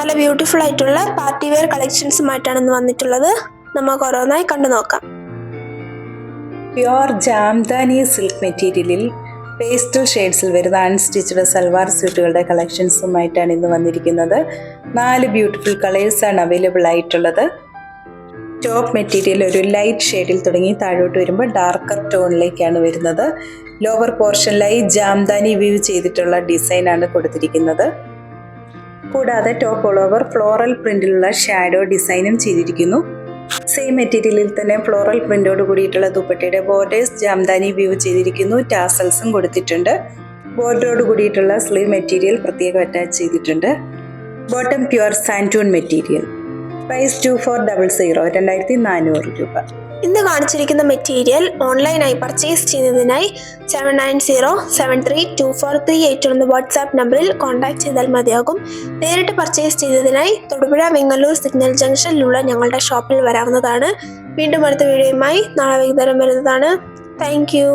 നല്ല ബ്യൂട്ടിഫുൾ ആയിട്ടുള്ള party wear കളക്ഷൻസുമായിട്ടാണ് ഇന്ന് വന്നിട്ടുള്ളത്. നമുക്ക് ഓരോന്നായി കണ്ടു നോക്കാം. പ്യുവർ ജാംദാനി സിൽക്ക് മെറ്റീരിയലിൽ പേസ്റ്റൽ ഷെയ്ഡ്സിൽ വരുന്ന അൺസ്റ്റിച്ചഡ് സൽവാർ സ്യൂട്ടുകളുടെ കളക്ഷൻസുമായിട്ടാണ് ഇന്ന് വന്നിരിക്കുന്നത്. 4 ബ്യൂട്ടിഫുൾ കളേഴ്സാണ് അവൈലബിൾ ആയിട്ടുള്ളത്. ടോപ്പ് മെറ്റീരിയൽ ഒരു ലൈറ്റ് ഷെയ്ഡിൽ തുടങ്ങി താഴോട്ട് വരുമ്പോൾ ഡാർക്കർ ടോണിലേക്കാണ് വരുന്നത്. ലോവർ പോർഷനിലായി ജാംദാനി വീവ് ചെയ്തിട്ടുള്ള ഡിസൈനാണ് കൊടുത്തിരിക്കുന്നത്. കൂടാതെ ടോപ്പ് ഓൾ ഓവർ ഫ്ലോറൽ പ്രിന്റിലുള്ള ഷാഡോ ഡിസൈനും ചെയ്തിരിക്കുന്നു. സെയിം മെറ്റീരിയലിൽ തന്നെ ഫ്ലോറൽ പ്രിന്റോട് കൂടിയിട്ടുള്ള ദുപ്പട്ടയുടെ ബോർഡേഴ്സ് ജാംദാനി വ്യൂ ചെയ്തിരിക്കുന്നു. ടാസൽസും കൊടുത്തിട്ടുണ്ട്. ബോർഡറോട് കൂടിയിട്ടുള്ള സ്ലീവ് മെറ്റീരിയൽ പ്രത്യേകം അറ്റാച്ച് ചെയ്തിട്ടുണ്ട്. ബോട്ടം പ്യുവർ സാൻറ്റൂൺ മെറ്റീരിയൽ. പ്രൈസ് 2400, 2400 രൂപ. ഇന്ന് കാണിച്ചിരിക്കുന്ന മെറ്റീരിയൽ ഓൺലൈനായി പർച്ചേസ് ചെയ്യുന്നതിനായി 7907324388 എന്ന വാട്സാപ്പ് നമ്പറിൽ കോൺടാക്ട് ചെയ്താൽ മതിയാകും. നേരിട്ട് പർച്ചേസ് ചെയ്യുന്നതിനായി തൊടുപുഴ വെങ്ങല്ലൂർ സിഗ്നൽ ജംഗ്ഷനിലുള്ള ഞങ്ങളുടെ ഷോപ്പിൽ വരാവുന്നതാണ്. വീണ്ടും അടുത്ത വീഡിയോയുമായി നാളെ വൈകുന്നേരം വരുന്നതാണ്. Thank you.